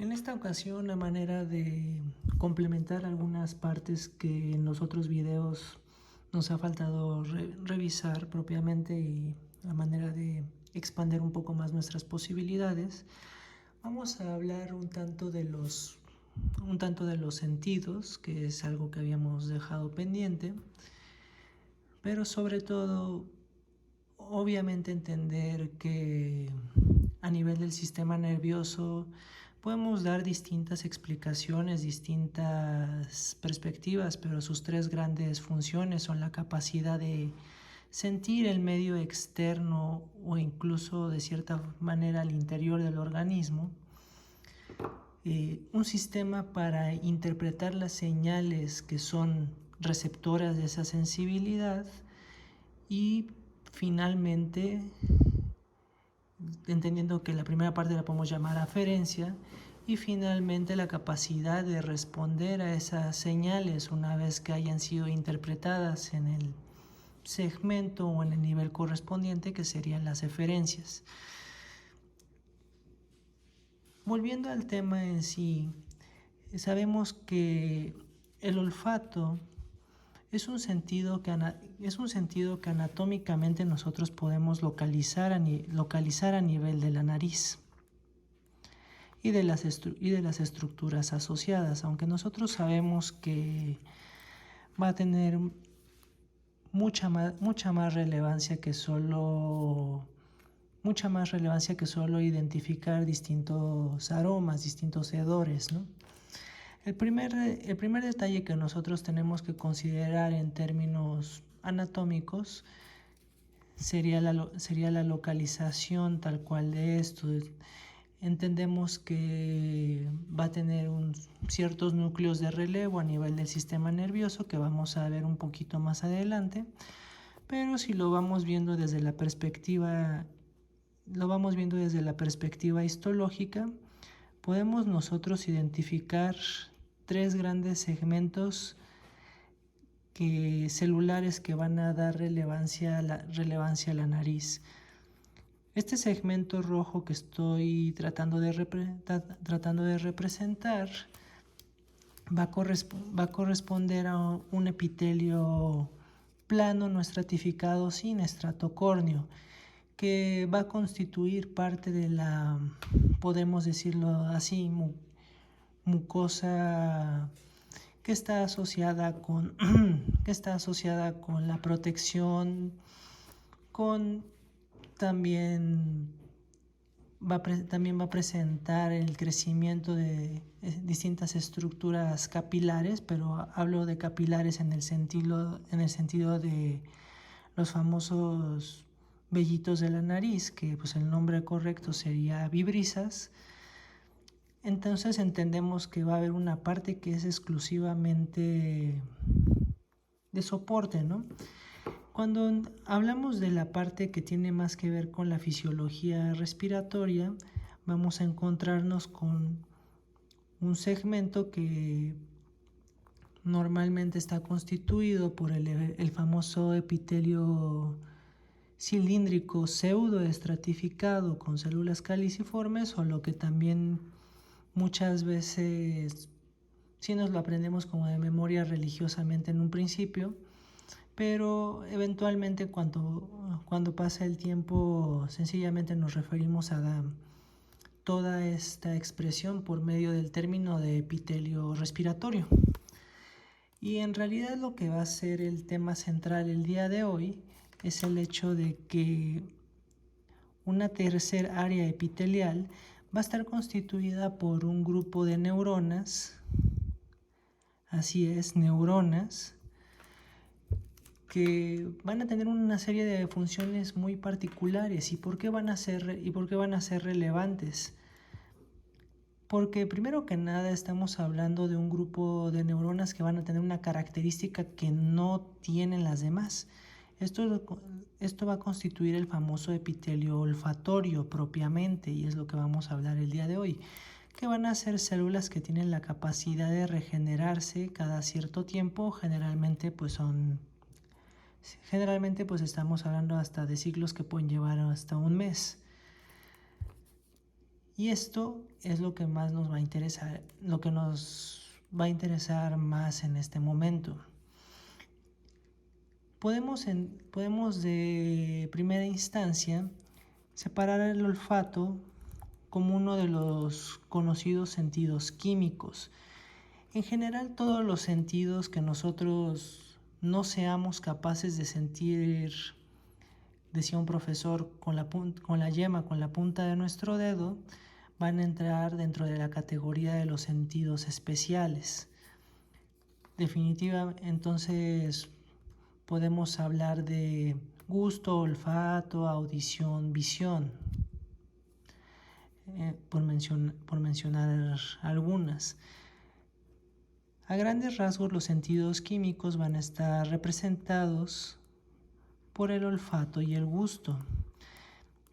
En esta ocasión, a manera de complementar algunas partes que en los otros videos nos ha faltado revisar propiamente y a manera de expandir un poco más nuestras posibilidades, vamos a hablar un tanto de los sentidos, que es algo que habíamos dejado pendiente, pero sobre todo, obviamente entender que a nivel del sistema nervioso podemos dar distintas explicaciones, distintas perspectivas, pero sus tres grandes funciones son la capacidad de sentir el medio externo o incluso de cierta manera al interior del organismo, un sistema para interpretar las señales que son receptoras de esa sensibilidad y finalmente, entendiendo que la primera parte la podemos llamar aferencia, y finalmente la capacidad de responder a esas señales una vez que hayan sido interpretadas en el segmento o en el nivel correspondiente, que serían las eferencias. Volviendo al tema en sí, sabemos que el olfato es un sentido que anatómicamente nosotros podemos localizar a nivel de la nariz y de las estructuras asociadas, aunque nosotros sabemos que va a tener mucha más relevancia que solo identificar distintos aromas, distintos hedores, ¿no? El primer detalle que nosotros tenemos que considerar en términos anatómicos sería la localización tal cual de esto. Entendemos que va a tener ciertos núcleos de relevo a nivel del sistema nervioso que vamos a ver un poquito más adelante, pero si lo vamos viendo desde la perspectiva histológica, podemos nosotros identificar tres grandes segmentos celulares que van a dar relevancia a la nariz. Este segmento rojo que estoy tratando de representar va a corresponder a un epitelio plano no estratificado sin estrato córneo, que va a constituir parte de la, podemos decirlo así, mucosa que está asociada con la protección, también va a presentar el crecimiento de distintas estructuras capilares, pero hablo de capilares en el sentido de los famosos vellitos de la nariz, que pues el nombre correcto sería vibrisas. Entonces entendemos que va a haber una parte que es exclusivamente de soporte, ¿no? Cuando hablamos de la parte que tiene más que ver con la fisiología respiratoria, vamos a encontrarnos con un segmento que normalmente está constituido por el famoso epitelio cilíndrico pseudoestratificado con células caliciformes, o lo que también muchas veces sí nos lo aprendemos como de memoria religiosamente en un principio, pero eventualmente cuando pasa el tiempo sencillamente nos referimos a toda esta expresión por medio del término de epitelio respiratorio. Y en realidad lo que va a ser el tema central el día de hoy es el hecho de que una tercer área epitelial va a estar constituida por un grupo de neuronas, así es, neuronas, que van a tener una serie de funciones muy particulares. ¿Y por qué van a ser relevantes? Porque primero que nada estamos hablando de un grupo de neuronas que van a tener una característica que no tienen las demás. Esto va a constituir el famoso epitelio olfatorio propiamente, y es lo que vamos a hablar el día de hoy, que van a ser células que tienen la capacidad de regenerarse cada cierto tiempo. Generalmente pues estamos hablando hasta de ciclos que pueden llevar hasta un mes. Y esto es lo que más nos va a interesar, lo que nos va a interesar más en este momento. Podemos de primera instancia separar el olfato como uno de los conocidos sentidos químicos. En general, todos los sentidos que nosotros no seamos capaces de sentir, decía un profesor, con la yema, con la punta de nuestro dedo, van a entrar dentro de la categoría de los sentidos especiales. Definitivamente, entonces podemos hablar de gusto, olfato, audición, visión, por mencionar algunas. A grandes rasgos, los sentidos químicos van a estar representados por el olfato y el gusto,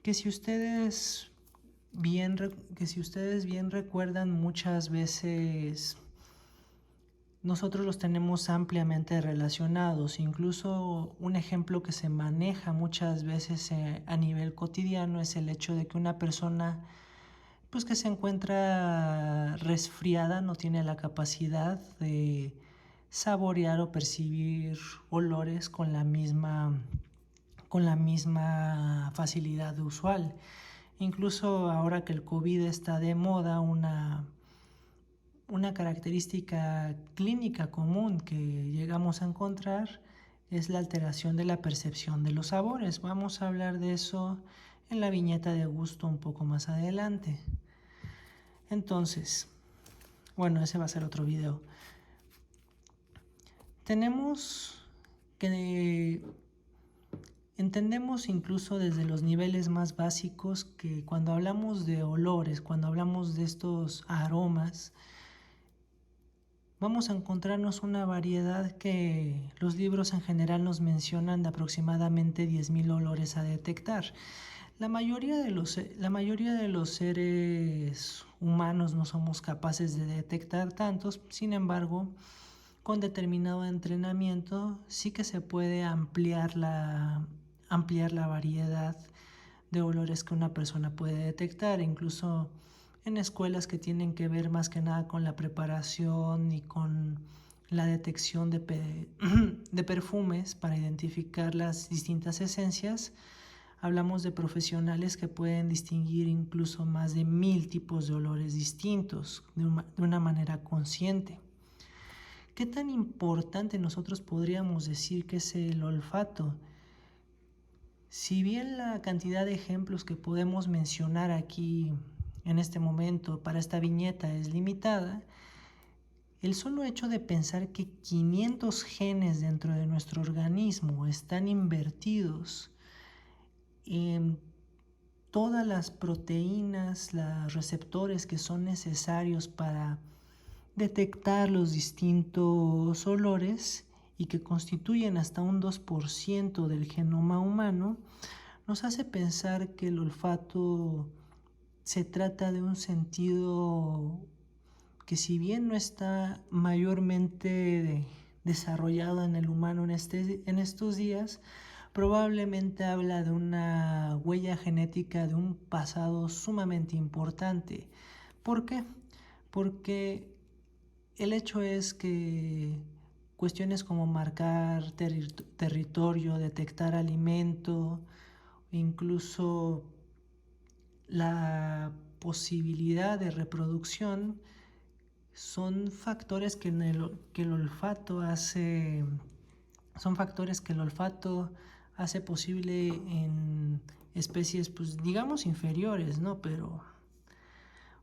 que si ustedes bien recuerdan, muchas veces nosotros los tenemos ampliamente relacionados. Incluso un ejemplo que se maneja muchas veces a nivel cotidiano es el hecho de que una persona pues que se encuentra resfriada no tiene la capacidad de saborear o percibir olores con la misma facilidad usual. Incluso ahora que el COVID está de moda, una característica clínica común que llegamos a encontrar es la alteración de la percepción de los sabores. Vamos a hablar de eso en la viñeta de gusto un poco más adelante. Entonces, bueno, ese va a ser otro video. Entendemos incluso desde los niveles más básicos que cuando hablamos de olores, cuando hablamos de estos aromas, vamos a encontrarnos una variedad que los libros en general nos mencionan de aproximadamente 10,000 olores a detectar. La mayoría de los seres humanos no somos capaces de detectar tantos, sin embargo, con determinado entrenamiento sí que se puede ampliar la variedad de olores que una persona puede detectar, incluso en escuelas que tienen que ver más que nada con la preparación y con la detección de perfumes para identificar las distintas esencias. Hablamos de profesionales que pueden distinguir incluso más de 1,000 tipos de olores distintos de una manera consciente. ¿Qué tan importante nosotros podríamos decir que es el olfato? Si bien la cantidad de ejemplos que podemos mencionar aquí en este momento para esta viñeta es limitada, el solo hecho de pensar que 500 genes dentro de nuestro organismo están invertidos en todas las proteínas, los receptores que son necesarios para detectar los distintos olores y que constituyen hasta un 2% del genoma humano, nos hace pensar que el olfato se trata de un sentido que, si bien no está mayormente desarrollado en el humano en estos días, probablemente habla de una huella genética de un pasado sumamente importante. ¿Por qué? Porque el hecho es que cuestiones como marcar territorio, detectar alimento, incluso la posibilidad de reproducción, son factores que el olfato hace posible en especies, pues digamos, inferiores, ¿no? Pero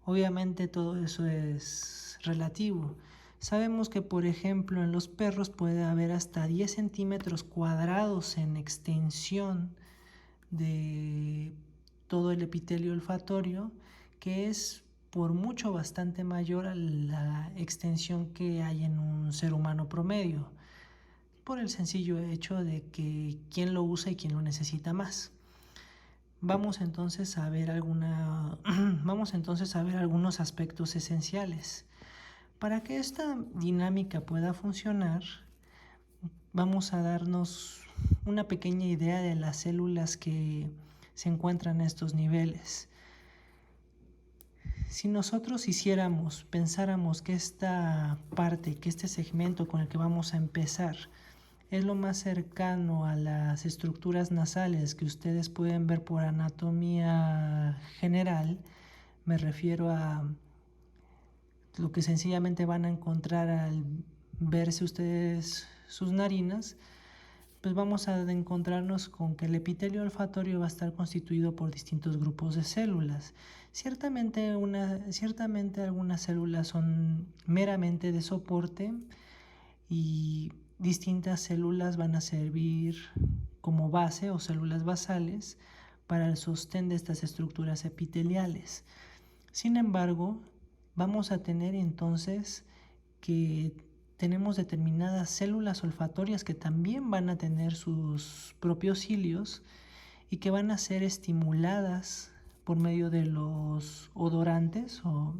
obviamente todo eso es relativo. Sabemos que, por ejemplo, en los perros puede haber hasta 10 centímetros cuadrados en extensión de todo el epitelio olfatorio, que es por mucho bastante mayor a la extensión que hay en un ser humano promedio, por el sencillo hecho de que quién lo usa y quién lo necesita más. Vamos entonces a ver algunos aspectos esenciales. Para que esta dinámica pueda funcionar, vamos a darnos una pequeña idea de las células que se encuentran en estos niveles. Si nosotros pensáramos que esta parte, que este segmento con el que vamos a empezar es lo más cercano a las estructuras nasales que ustedes pueden ver por anatomía general, me refiero a lo que sencillamente van a encontrar al verse ustedes sus narinas, pues vamos a encontrarnos con que el epitelio olfatorio va a estar constituido por distintos grupos de células. Ciertamente algunas células son meramente de soporte y distintas células van a servir como base o células basales para el sostén de estas estructuras epiteliales. Sin embargo, vamos a tener entonces que tenemos determinadas células olfatorias que también van a tener sus propios cilios y que van a ser estimuladas por medio de los odorantes o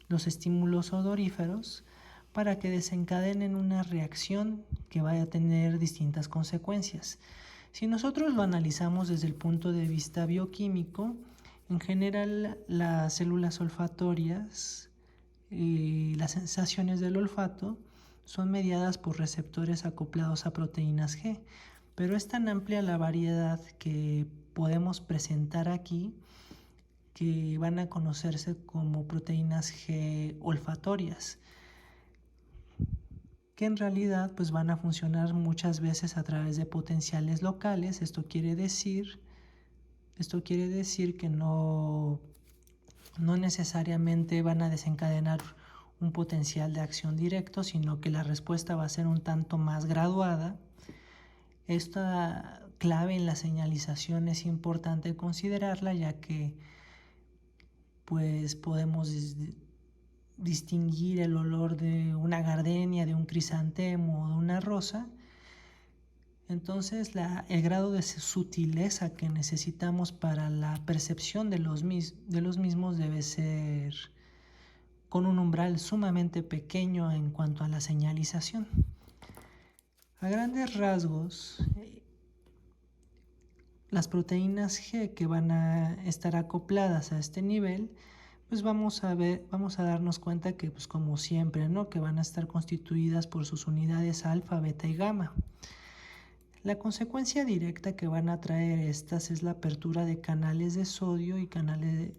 los estímulos odoríferos para que desencadenen una reacción que vaya a tener distintas consecuencias. Si nosotros lo analizamos desde el punto de vista bioquímico, en general las células olfatorias y las sensaciones del olfato son mediadas por receptores acoplados a proteínas G, pero es tan amplia la variedad que podemos presentar aquí que van a conocerse como proteínas G olfatorias, que en realidad pues van a funcionar muchas veces a través de potenciales locales. Esto quiere decir que no necesariamente van a desencadenar un potencial de acción directo, sino que la respuesta va a ser un tanto más graduada. Esta clave en la señalización es importante considerarla, ya que pues podemos distinguir el olor de una gardenia, de un crisantemo o de una rosa. Entonces el grado de sutileza que necesitamos para la percepción de los mismos debe ser con un umbral sumamente pequeño en cuanto a la señalización. A grandes rasgos, las proteínas G que van a estar acopladas a este nivel, pues vamos a darnos cuenta que, pues como siempre, ¿no? Que van a estar constituidas por sus unidades alfa, beta y gamma. La consecuencia directa que van a traer estas es la apertura de canales de sodio y canales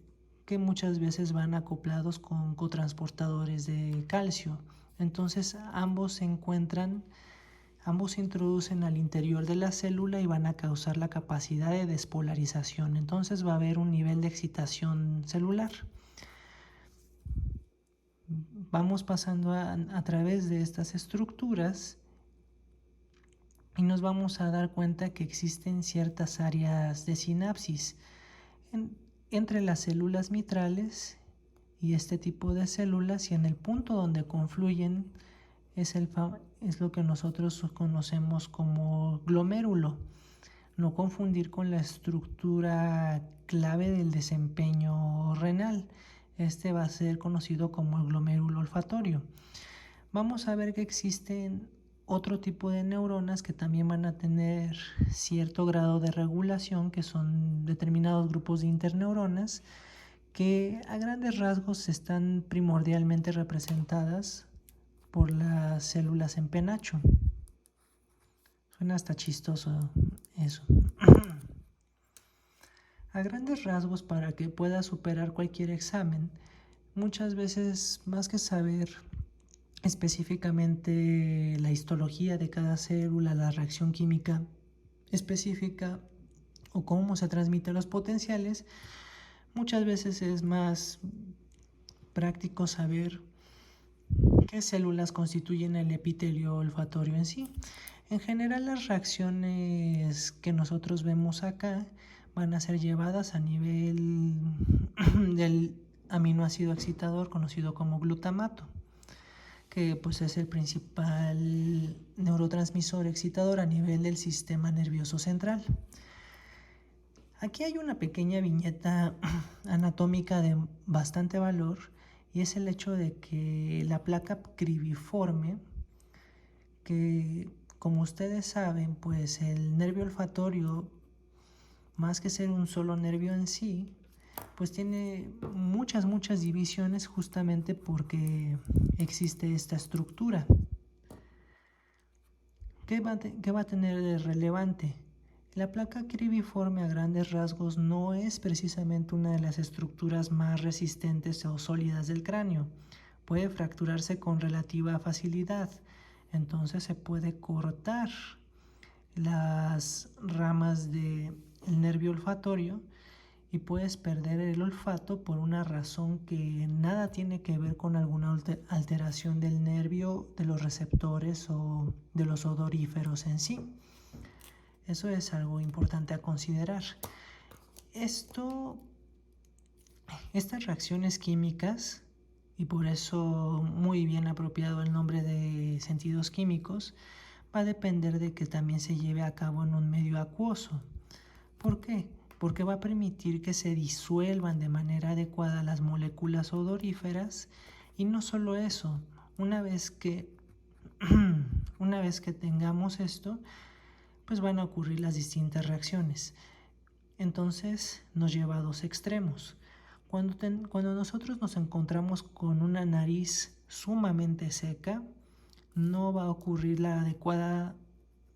que muchas veces van acoplados con cotransportadores de calcio. Entonces ambos se introducen al interior de la célula y van a causar la capacidad de despolarización. Entonces va a haber un nivel de excitación celular. Vamos pasando a través de estas estructuras y nos vamos a dar cuenta que existen ciertas áreas de sinapsis entre las células mitrales y este tipo de células, y en el punto donde confluyen es lo que nosotros conocemos como glomérulo. No confundir con la estructura clave del desempeño renal. Este va a ser conocido como el glomérulo olfatorio. Vamos a ver que existen otro tipo de neuronas que también van a tener cierto grado de regulación, que son determinados grupos de interneuronas, que a grandes rasgos están primordialmente representadas por las células en penacho. Suena hasta chistoso eso. A grandes rasgos, para que pueda superar cualquier examen, muchas veces, más que saber específicamente la histología de cada célula, la reacción química específica o cómo se transmiten los potenciales, muchas veces es más práctico saber qué células constituyen el epitelio olfatorio en sí. En general, las reacciones que nosotros vemos acá van a ser llevadas a nivel del aminoácido excitador conocido como glutamato, que pues es el principal neurotransmisor excitador a nivel del sistema nervioso central. Aquí hay una pequeña viñeta anatómica de bastante valor, y es el hecho de que la placa cribiforme, que como ustedes saben, pues el nervio olfatorio, más que ser un solo nervio en sí, pues tiene muchas divisiones justamente porque existe esta estructura. ¿Qué va a tener de relevante? La placa cribiforme a grandes rasgos no es precisamente una de las estructuras más resistentes o sólidas del cráneo. Puede fracturarse con relativa facilidad, entonces se puede cortar las ramas del nervio olfatorio y puedes perder el olfato por una razón que nada tiene que ver con alguna alteración del nervio, de los receptores o de los odoríferos en sí. Eso es algo importante a considerar. Estas reacciones químicas, y por eso muy bien apropiado el nombre de sentidos químicos, va a depender de que también se lleve a cabo en un medio acuoso. ¿Por qué? Porque va a permitir que se disuelvan de manera adecuada las moléculas odoríferas, y no solo eso, una vez que tengamos esto, pues van a ocurrir las distintas reacciones. Entonces nos lleva a dos extremos. Cuando nosotros nos encontramos con una nariz sumamente seca, no va a ocurrir la adecuada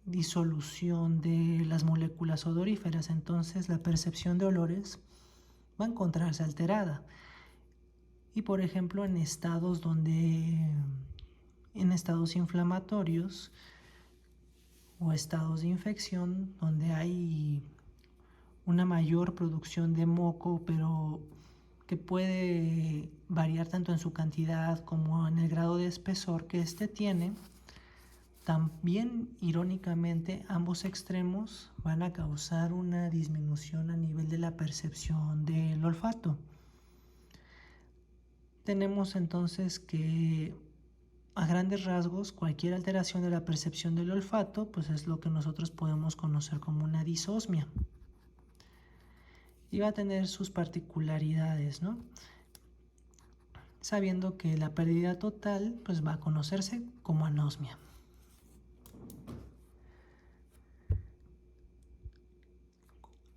disolución de las moléculas odoríferas, entonces la percepción de olores va a encontrarse alterada. Y por ejemplo en estados inflamatorios o estados de infección donde hay una mayor producción de moco, pero que puede variar tanto en su cantidad como en el grado de espesor que éste tiene, también irónicamente ambos extremos van a causar una disminución a nivel de la percepción del olfato. Tenemos entonces que a grandes rasgos cualquier alteración de la percepción del olfato pues es lo que nosotros podemos conocer como una disosmia. Y va a tener sus particularidades, ¿no? Sabiendo que la pérdida total pues va a conocerse como anosmia.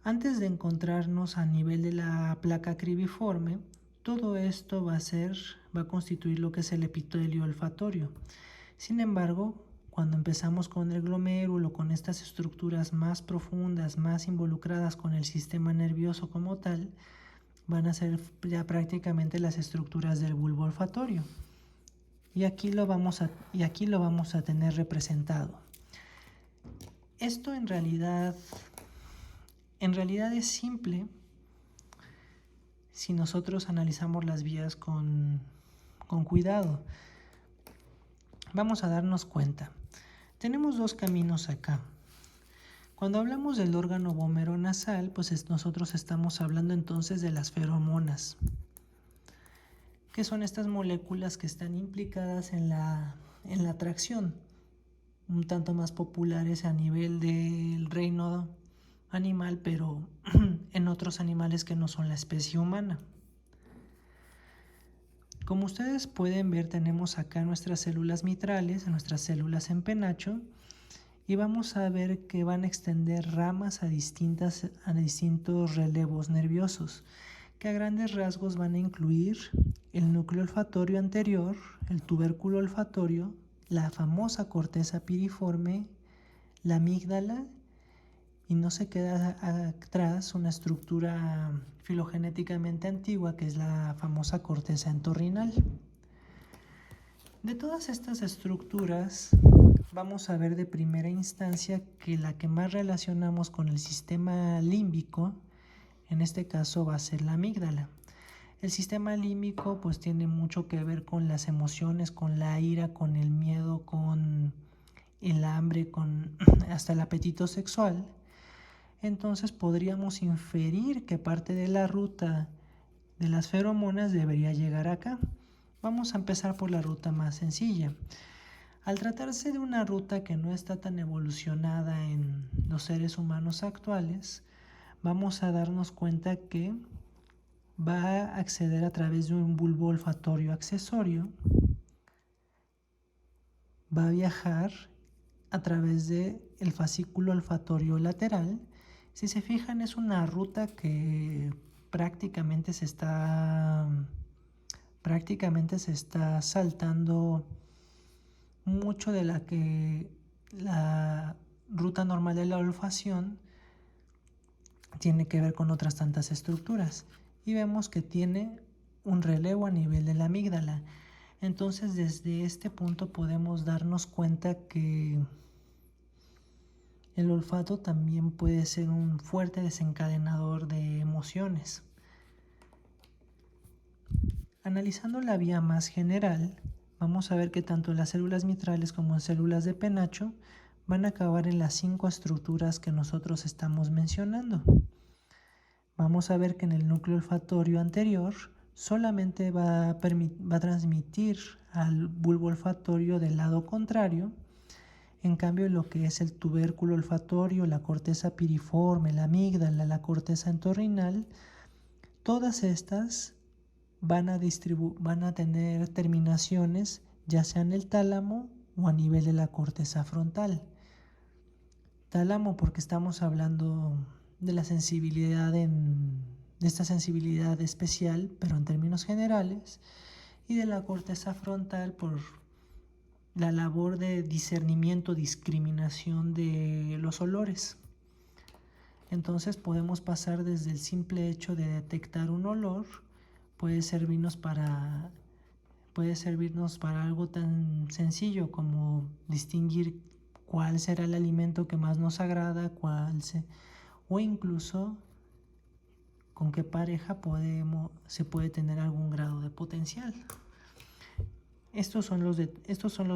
Antes de encontrarnos a nivel de la placa cribiforme, todo esto va a constituir lo que es el epitelio olfatorio. Sin embargo, cuando empezamos con el glomérulo, con estas estructuras más profundas, más involucradas con el sistema nervioso como tal, van a ser ya prácticamente las estructuras del bulbo olfatorio. Y aquí lo vamos a tener representado. Esto en realidad es simple si nosotros analizamos las vías con cuidado. Vamos a darnos cuenta. Tenemos dos caminos acá. Cuando hablamos del órgano vomeronasal, pues nosotros estamos hablando entonces de las feromonas, que son estas moléculas que están implicadas en la atracción, un tanto más populares a nivel del reino animal, pero en otros animales que no son la especie humana. Como ustedes pueden ver, tenemos acá nuestras células mitrales, nuestras células en penacho, y vamos a ver que van a extender ramas a distintos relevos nerviosos, que a grandes rasgos van a incluir el núcleo olfatorio anterior, el tubérculo olfatorio, la famosa corteza piriforme, la amígdala, y no se queda atrás una estructura filogenéticamente antigua que es la famosa corteza entorrinal. De todas estas estructuras vamos a ver de primera instancia que la que más relacionamos con el sistema límbico, en este caso va a ser la amígdala. El sistema límbico pues tiene mucho que ver con las emociones, con la ira, con el miedo, con el hambre, con hasta el apetito sexual. Entonces podríamos inferir que parte de la ruta de las feromonas debería llegar acá. Vamos a empezar por la ruta más sencilla. Al tratarse de una ruta que no está tan evolucionada en los seres humanos actuales, vamos a darnos cuenta que va a acceder a través de un bulbo olfatorio accesorio, va a viajar a través del fascículo olfatorio lateral. Si se fijan, es una ruta que prácticamente se está saltando mucho de la ruta normal de la olfacción tiene que ver con otras tantas estructuras, y vemos que tiene un relevo a nivel de la amígdala. Entonces, desde este punto podemos darnos cuenta que el olfato también puede ser un fuerte desencadenador de emociones. Analizando la vía más general, vamos a ver que tanto las células mitrales como las células de penacho van a acabar en las 5 estructuras que nosotros estamos mencionando. Vamos a ver que en el núcleo olfatorio anterior solamente va a transmitir al bulbo olfatorio del lado contrario. En cambio, lo que es el tubérculo olfatorio, la corteza piriforme, la amígdala, la corteza entorrinal, todas estas van a tener terminaciones ya sea en el tálamo o a nivel de la corteza frontal. Tálamo porque estamos hablando de la sensibilidad de esta sensibilidad especial, pero en términos generales, y de la corteza frontal por la labor de discernimiento, discriminación de los olores. Entonces podemos pasar desde el simple hecho de detectar un olor, puede servirnos para algo tan sencillo como distinguir cuál será el alimento que más nos agrada, o incluso con qué pareja se puede tener algún grado de potencial. Estos son los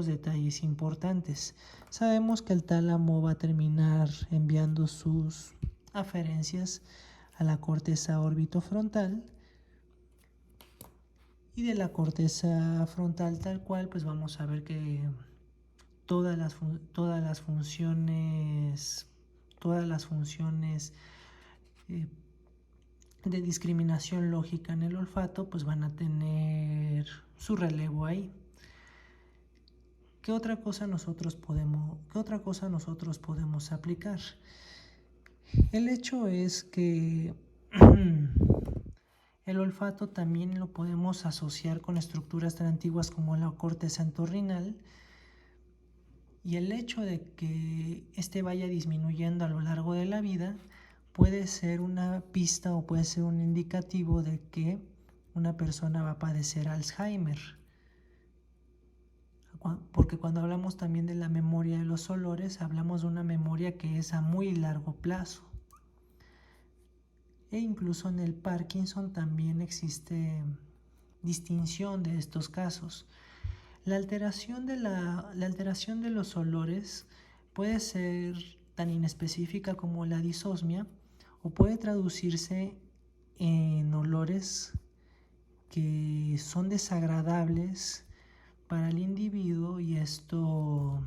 detalles importantes. Sabemos que el tálamo va a terminar enviando sus aferencias a la corteza orbitofrontal, y de la corteza frontal tal cual, pues vamos a ver que todas las funciones de discriminación lógica en el olfato pues van a tener su relevo ahí. ¿Qué otra cosa nosotros podemos aplicar? El hecho es que el olfato también lo podemos asociar con estructuras tan antiguas como la corteza entorrinal, y el hecho de que este vaya disminuyendo a lo largo de la vida puede ser una pista o puede ser un indicativo de que una persona va a padecer Alzheimer. Porque cuando hablamos también de la memoria de los olores, hablamos de una memoria que es a muy largo plazo. E incluso en el Parkinson también existe distinción de estos casos. La alteración de los olores puede ser tan inespecífica como la disosmia, o puede traducirse en olores que son desagradables para el individuo, y esto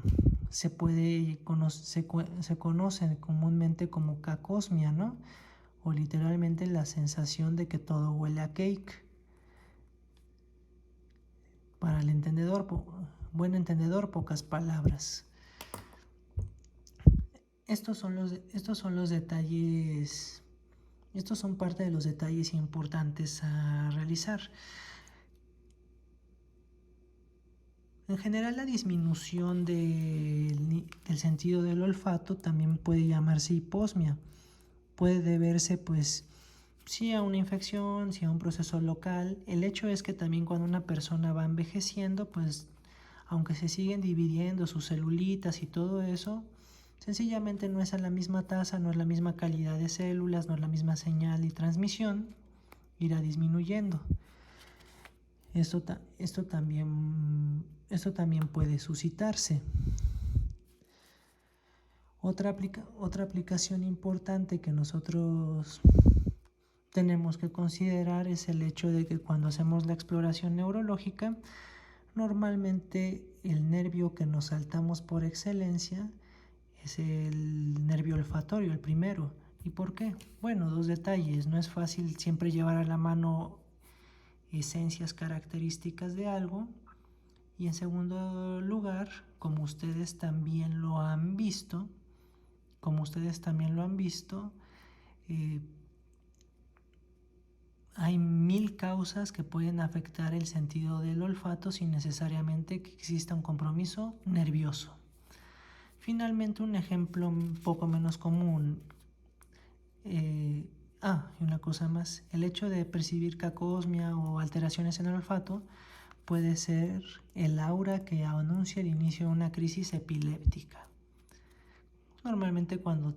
se conoce comúnmente como cacosmia, ¿no? O literalmente la sensación de que todo huele a cake. Para el buen entendedor, pocas palabras. Estos son los detalles. Estos son parte de los detalles importantes a realizar. En general, la disminución del sentido del olfato también puede llamarse hiposmia. Puede deberse, pues, sí a una infección, sí a un proceso local. El hecho es que también cuando una persona va envejeciendo, pues, aunque se siguen dividiendo sus celulitas y todo eso, sencillamente no es a la misma tasa, no es la misma calidad de células, no es la misma señal y transmisión, irá disminuyendo. Esto también puede suscitarse. Otra aplicación importante que nosotros tenemos que considerar es el hecho de que cuando hacemos la exploración neurológica, normalmente el nervio que nos saltamos por excelencia es el nervio olfatorio, el primero. ¿Y por qué? Bueno, dos detalles. No es fácil siempre llevar a la mano esencias características de algo. Y en segundo lugar, como ustedes también lo han visto, hay 1000 causas que pueden afectar el sentido del olfato sin necesariamente que exista un compromiso nervioso. Finalmente, un ejemplo un poco menos común. Y una cosa más, el hecho de percibir cacosmia o alteraciones en el olfato puede ser el aura que anuncia el inicio de una crisis epiléptica. Normalmente cuando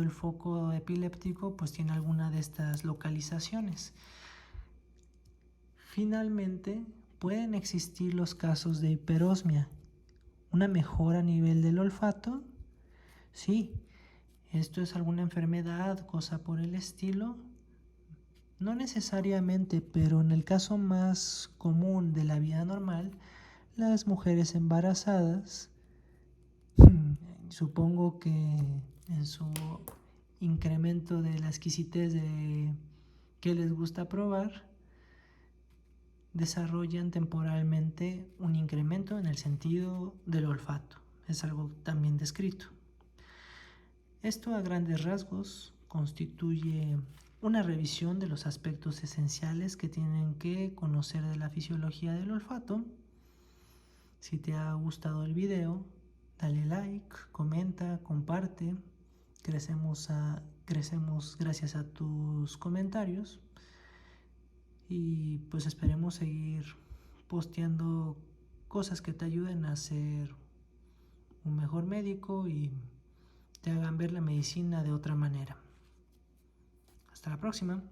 el foco epiléptico pues tiene alguna de estas localizaciones. Finalmente, pueden existir los casos de hiperosmia, una mejora a nivel del olfato. Sí, esto es alguna enfermedad, cosa por el estilo. No necesariamente, pero en el caso más común de la vida normal, las mujeres embarazadas, supongo que en su incremento de la exquisitez de que les gusta probar, desarrollan temporalmente un incremento en el sentido del olfato. Es algo también descrito. Esto a grandes rasgos constituye una revisión de los aspectos esenciales que tienen que conocer de la fisiología del olfato. Si te ha gustado el video, dale like, comenta, comparte. Crecemos gracias a tus comentarios. Y pues esperemos seguir posteando cosas que te ayuden a ser un mejor médico y te hagan ver la medicina de otra manera. Hasta la próxima.